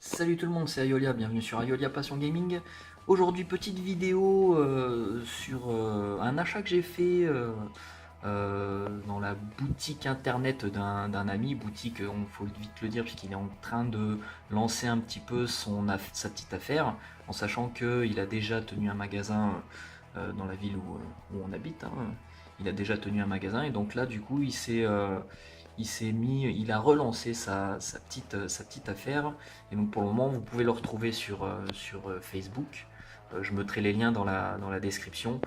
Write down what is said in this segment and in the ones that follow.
Salut tout le monde, c'est Ayolia, bienvenue sur Ayolia Passion Gaming. Aujourd'hui, petite vidéo sur un achat que j'ai fait dans la boutique internet d'un ami. Boutique, on faut vite le dire, puisqu'il est en train de lancer un petit peu sa petite affaire, en sachant qu'il a déjà tenu un magasin dans la ville où on habite, hein. Il a déjà tenu un magasin et donc là, du coup, il a relancé sa petite affaire. Et donc pour le moment, vous pouvez le retrouver sur Facebook. Je mettrai les liens dans la description.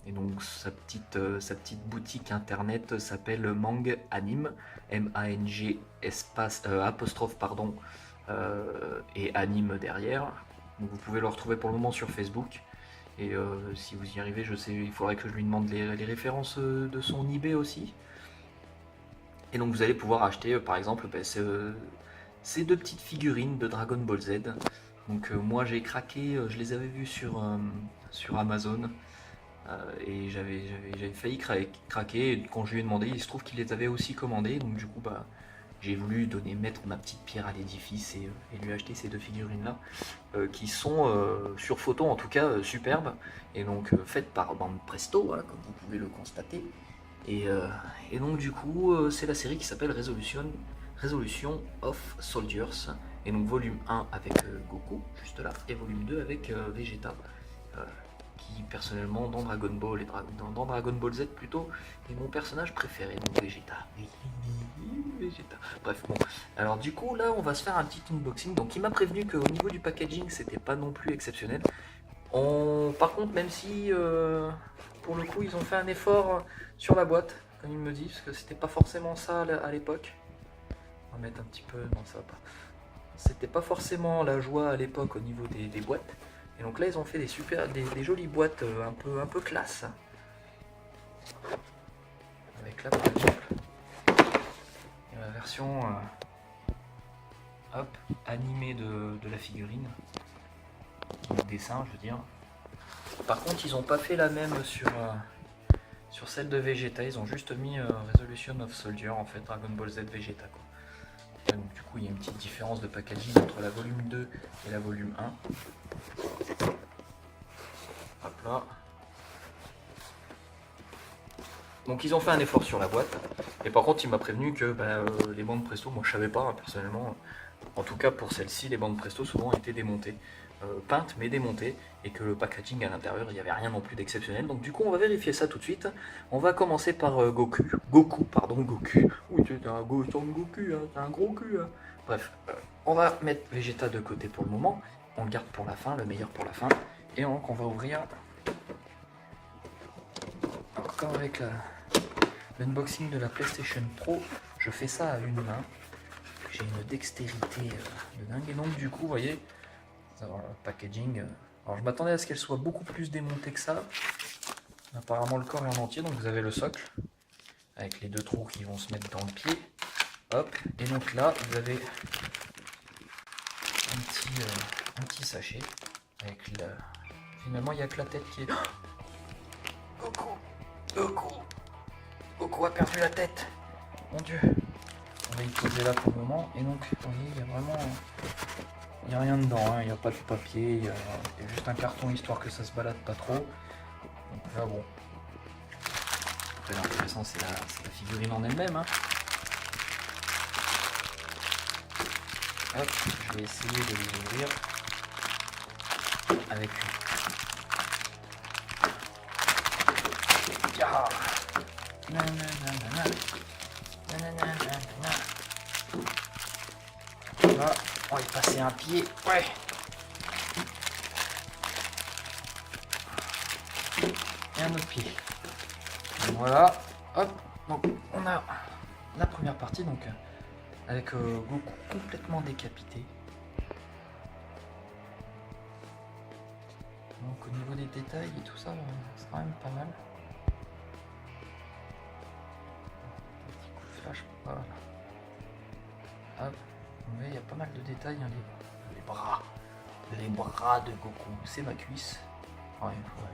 Et donc sa petite boutique internet s'appelle Mang Anime, M-A-N-G espace apostrophe pardon et anime derrière. Donc vous pouvez le retrouver pour le moment sur Facebook. Et si vous y arrivez, je sais, il faudrait que je lui demande les références de son eBay aussi. Et donc vous allez pouvoir acheter par exemple ces deux petites figurines de Dragon Ball Z. Donc moi j'ai craqué, je les avais vues sur Amazon et j'avais failli craquer. Et quand je lui ai demandé, il se trouve qu'il les avait aussi commandées. Donc du coup j'ai voulu mettre ma petite pierre à l'édifice et lui acheter ces deux figurines là qui sont sur photo en tout cas superbes et donc faites par Bande Presto, hein, comme vous pouvez le constater. Et, euh, et donc du coup, c'est la série qui s'appelle Resolution of Soldiers. Et donc volume 1 avec Goku, juste là, et volume 2 avec Vegeta. euh, qui personnellement dans Dragon Ball et dans Dragon Ball Z plutôt est mon personnage préféré, donc Vegeta. Vegeta. Bref, bon. Alors du coup là on va se faire un petit unboxing. Donc il m'a prévenu qu'au niveau du packaging c'était pas non plus exceptionnel. Par contre, même si pour le coup ils ont fait un effort sur la boîte, comme il me dit, parce que c'était pas forcément ça à l'époque. On va mettre un petit peu, non ça va pas. C'était pas forcément la joie à l'époque au niveau des boîtes. Et donc là ils ont fait des jolies boîtes un peu classe. Avec là par exemple la version hop, animée de la figurine. Le dessin je veux dire. Par contre ils ont pas fait la même sur celle de Vegeta, ils ont juste mis Resolution of Soldier, en fait, Dragon Ball Z Vegeta, quoi. Et donc du coup il y a une petite différence de packaging entre la volume 2 et la volume 1. Hop là. Donc ils ont fait un effort sur la boîte. Et par contre il m'a prévenu que les bandes presto, moi je savais pas hein, personnellement. En tout cas pour celle-ci, les bandes presto souvent étaient démontées. Peintes mais démontées, et que le packaging à l'intérieur il n'y avait rien non plus d'exceptionnel. Donc du coup on va vérifier ça tout de suite. On va commencer par Goku. Oui, c'est un Goku, hein, c'est un gros cul. Hein. Bref, on va mettre Vegeta de côté pour le moment. On le garde pour la fin, le meilleur pour la fin. Et donc on va ouvrir encore avec l'unboxing de la PlayStation Pro. Je fais ça à une main. J'ai une dextérité de dingue. Et donc du coup, vous voyez, le packaging. Alors je m'attendais à ce qu'elle soit beaucoup plus démontée que ça. Apparemment le corps est en entier, donc vous avez le socle avec les deux trous qui vont se mettre dans le pied. Hop, et donc là vous avez un petit sachet avec la. Finalement il n'y a que la tête qui est. Goku a perdu la tête. Mon dieu. On va y poser là pour le moment. Et donc vous voyez, il y a vraiment. Il n'y a rien dedans, hein. Il n'y a pas de papier, il y a juste un carton histoire que ça se balade pas trop. Donc là bon. Après l'intéressant c'est la figurine en elle-même. Hein. Hop, je vais essayer de les ouvrir avec une. Ah. Là, on va y passer un pied. Ouais. Et un autre pied. Et voilà. Hop. Donc on a la première partie donc avec Goku complètement décapité. Donc au niveau des détails et tout ça, c'est quand même pas mal. Petit coup de flash, voilà. Hop. Vous voyez, il y a pas mal de détails, hein, les bras de Goku, c'est ma cuisse. Ouais,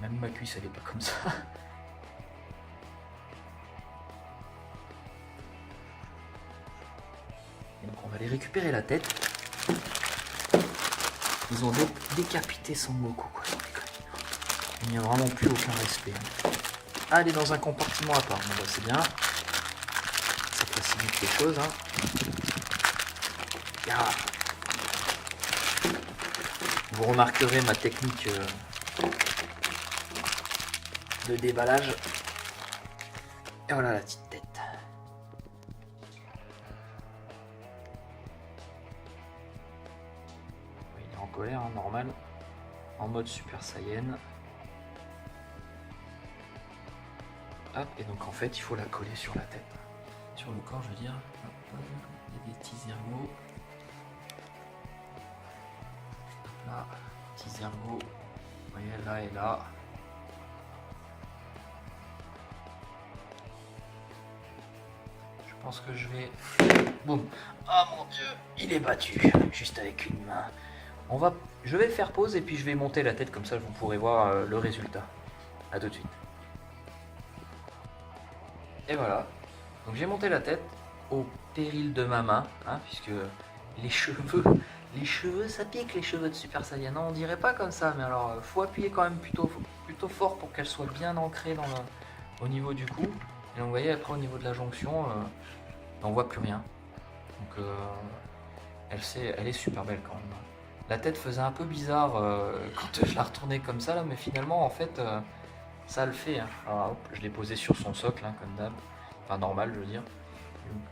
même ma cuisse elle est pas comme ça. Et donc on va aller récupérer la tête. Ils ont décapité Son Goku, quoi. Il n'y a vraiment plus aucun respect. Ah, elle est dans un compartiment à part. Bon, bah, c'est bien. Ça facilite les choses. Hein. Ah. Vous remarquerez ma technique de déballage. Et voilà la petite tête. Il est en colère, hein, normal. En mode Super Saiyan. Hop, et donc en fait il faut la coller sur la tête. Sur le corps je veux dire. Hop, il y a des petits ergots. Hop là, petits ergots. Vous voyez là et là. Je pense que je vais. Boum. Oh mon dieu, il est battu. Juste avec une main. Je vais faire pause et puis je vais monter la tête comme ça vous pourrez voir le résultat. A tout de suite. Et voilà. Donc j'ai monté la tête au péril de ma main, hein, puisque les cheveux, ça pique les cheveux de Super Saiyan. Non, on dirait pas comme ça, mais alors faut appuyer quand même plutôt fort pour qu'elle soit bien ancrée au niveau du cou. Et donc vous voyez après au niveau de la jonction, on voit plus rien. Donc elle est super belle quand même. La tête faisait un peu bizarre quand je la retournais comme ça là, mais finalement en fait ça le fait. Hein. Alors hop, je l'ai posé sur son socle hein, comme d'hab. Enfin normal je veux dire.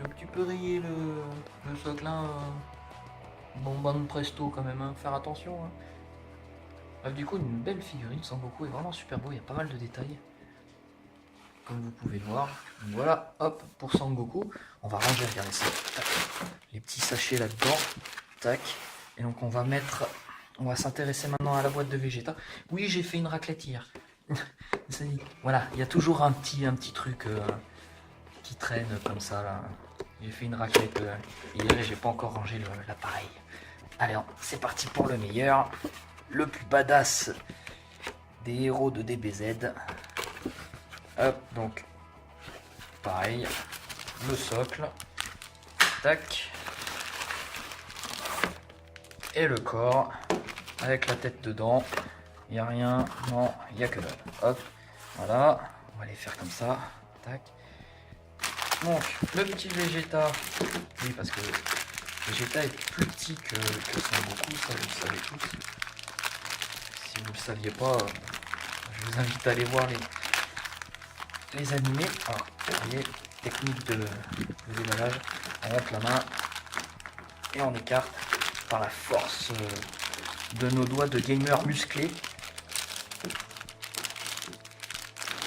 Un petit peu rayé le socle là. Bon presto quand même, hein. Faire attention. Hein. Du coup une belle figurine, Son Goku est vraiment super beau, il y a pas mal de détails. Comme vous pouvez le voir. Donc voilà, hop, pour Son Goku. On va ranger, regardez ça. Tac. Les petits sachets là-dedans. Tac. Et donc on va s'intéresser maintenant à la boîte de Vegeta. Oui, j'ai fait une raclette hier. Voilà, il y a toujours un petit truc qui traîne comme ça là. J'ai fait une raclette hier et j'ai pas encore rangé l'appareil. Allez, c'est parti pour le meilleur, le plus badass des héros de DBZ. Hop, donc pareil, le socle, tac, et le corps avec la tête dedans. Il n'y a rien, non, il n'y a que dalle. Hop, voilà, on va les faire comme ça, tac. Donc, le petit Vegeta, oui, parce que Vegeta est plus petit que Son Goku, ça vous le savez tous. Si vous ne le saviez pas, je vous invite à aller voir les animés. Alors, vous voyez, technique de déballage, on monte la main et on écarte par la force de nos doigts de gamer musclés.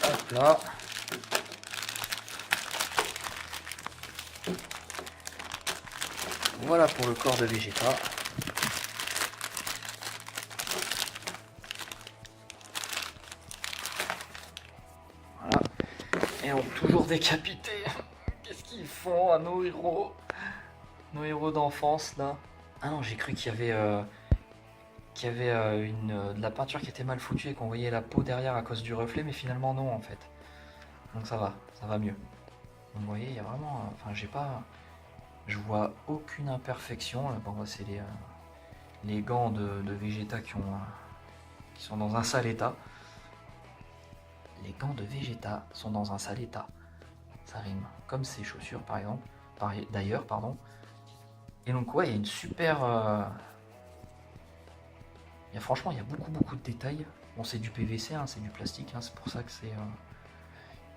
Hop là. Voilà pour le corps de Vegeta. Voilà. Et on toujours décapité. Qu'est-ce qu'ils font à nos héros? Nos héros d'enfance là. Ah non, j'ai cru qu'il y avait de la peinture qui était mal foutue et qu'on voyait la peau derrière à cause du reflet, mais finalement non en fait. Donc ça va mieux. Donc vous voyez, il y a vraiment... Enfin, je vois aucune imperfection. Bon, bah, c'est les gants de Vegeta qui sont dans un sale état. Les gants de Vegeta sont dans un sale état. Ça rime. Comme ses chaussures par exemple. D'ailleurs, pardon. Et donc ouais, il y a une super... franchement, il y a beaucoup de détails. Bon, c'est du PVC, hein, c'est du plastique. Hein, c'est pour ça que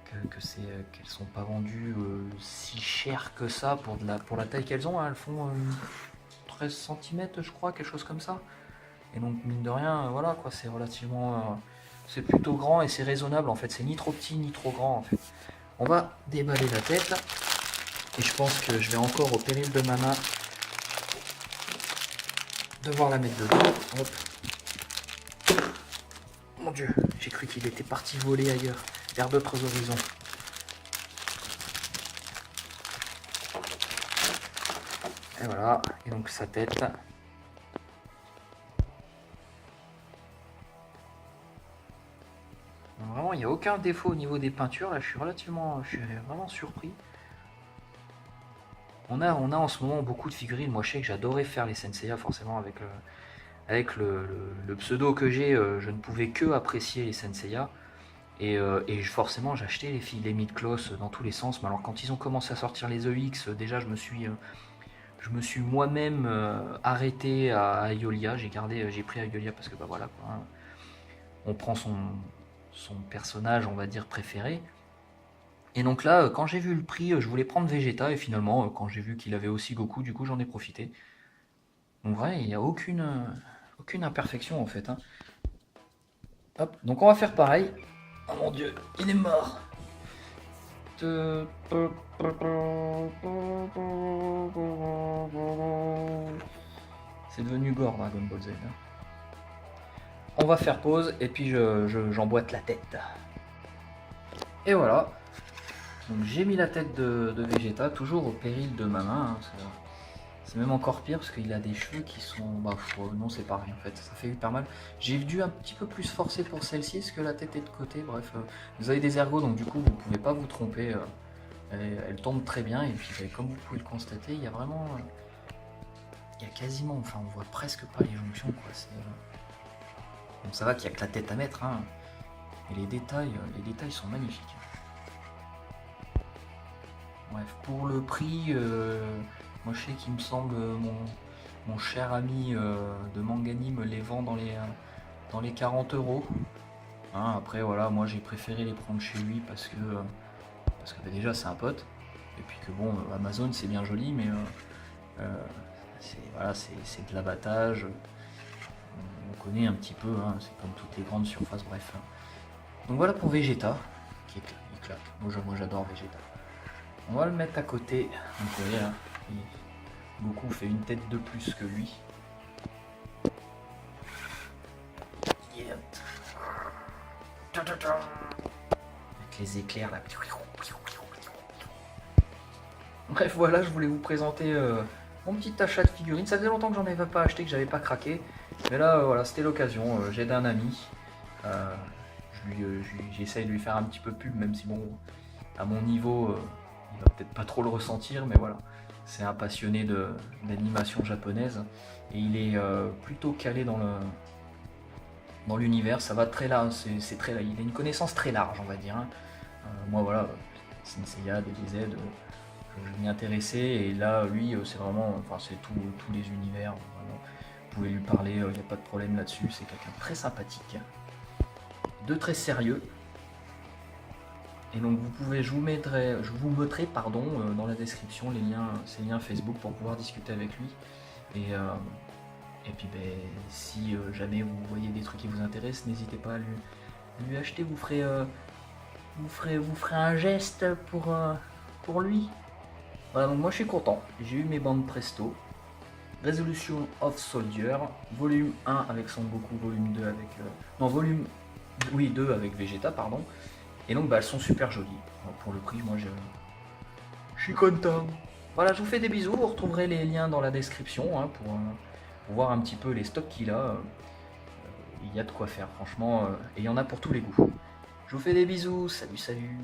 qu'elles sont pas vendues si cher que ça pour la taille qu'elles ont. Hein. Elles font 13 cm je crois, quelque chose comme ça. Et donc mine de rien, voilà quoi, c'est relativement... c'est plutôt grand et c'est raisonnable en fait. C'est ni trop petit ni trop grand en fait. On va déballer la tête. Et je pense que je vais encore au péril de ma main devoir la mettre dedans. Hop. Mon dieu, j'ai cru qu'il était parti voler ailleurs, vers d'autres horizons. Et voilà, et donc sa tête. Donc vraiment, il n'y a aucun défaut au niveau des peintures. Là, je suis vraiment surpris. On a en ce moment beaucoup de figurines. Moi, je sais que j'adorais faire les Senseiya forcément avec avec le pseudo que j'ai, je ne pouvais que apprécier les Senseiya. Et forcément, j'achetais les mid-closs dans tous les sens. Mais alors, quand ils ont commencé à sortir les EX, déjà, je me suis moi-même arrêté à Iolia. J'ai pris Iolia parce que, bah voilà, quoi, hein, on prend son personnage, on va dire, préféré. Et donc là, quand j'ai vu le prix, je voulais prendre Vegeta. Et finalement, quand j'ai vu qu'il avait aussi Goku, du coup, j'en ai profité. Donc, vrai, il n'y a aucune imperfection en fait, hein. Hop, donc on va faire pareil. Oh mon dieu, il est mort. C'est devenu gore Dragon Ball Z, hein. On va faire pause et puis j'emboîte la tête. Et voilà. Donc j'ai mis la tête de Vegeta, toujours au péril de ma main, hein. C'est même encore pire parce qu'il a des cheveux qui sont... Bah non, c'est pareil en fait, ça fait hyper mal. J'ai dû un petit peu plus forcer pour celle-ci parce que la tête est de côté. Bref, vous avez des ergots, donc du coup vous pouvez pas vous tromper. Elle tombe très bien et puis comme vous pouvez le constater, il y a vraiment... il y a quasiment... Enfin, on voit presque pas les jonctions, quoi. Donc ça va qu'il y a que la tête à mettre, hein. Et les détails sont magnifiques. Bref, pour le prix... moi je sais qu'il me semble mon cher ami de Mangani me les vend dans les 40 €. Hein, après voilà, moi j'ai préféré les prendre chez lui parce que bah, déjà c'est un pote. Et puis que bon, Amazon c'est bien joli, mais c'est de l'abattage. On connaît un petit peu, hein, c'est comme toutes les grandes surfaces, bref. Donc voilà pour Vegeta, qui éclate. Moi j'adore Vegeta. On va le mettre à côté. Donc vous voyez là, Goku fait une tête de plus que lui. Yeah. Avec les éclairs là. Bref, voilà, je voulais vous présenter mon petit achat de figurines. Ça faisait longtemps que j'en avais pas acheté, que j'avais pas craqué. Mais là, voilà, c'était l'occasion. J'aide un ami. J'essaye de lui faire un petit peu pub, même si bon, à mon niveau, il va peut-être pas trop le ressentir, mais voilà. C'est un passionné d'animation japonaise et il est plutôt calé dans l'univers. Ça va très large, c'est très, il a une connaissance très large, on va dire, hein. Moi, voilà, Senseiya, DBZ, je m'y intéressais et là, lui, c'est vraiment, enfin, c'est tous les univers. Vraiment. Vous pouvez lui parler, il n'y a pas de problème là-dessus. C'est quelqu'un de très sympathique, de très sérieux. Et donc je vous mettrai pardon, dans la description ses liens Facebook pour pouvoir discuter avec lui. Et puis si jamais vous voyez des trucs qui vous intéressent, n'hésitez pas à lui acheter, vous ferez un geste pour lui. Voilà, donc moi je suis content, j'ai eu mes bandes presto. Resolution of Soldier, volume 1 avec Son Goku, volume 2 avec... non, volume... Oui, 2 avec Vegeta, pardon. Et donc elles sont super jolies. Pour le prix, moi je suis content. Voilà, je vous fais des bisous. Vous retrouverez les liens dans la description, hein, pour voir un petit peu les stocks qu'il a. Il y a de quoi faire, franchement. Et il y en a pour tous les goûts. Je vous fais des bisous. Salut, salut.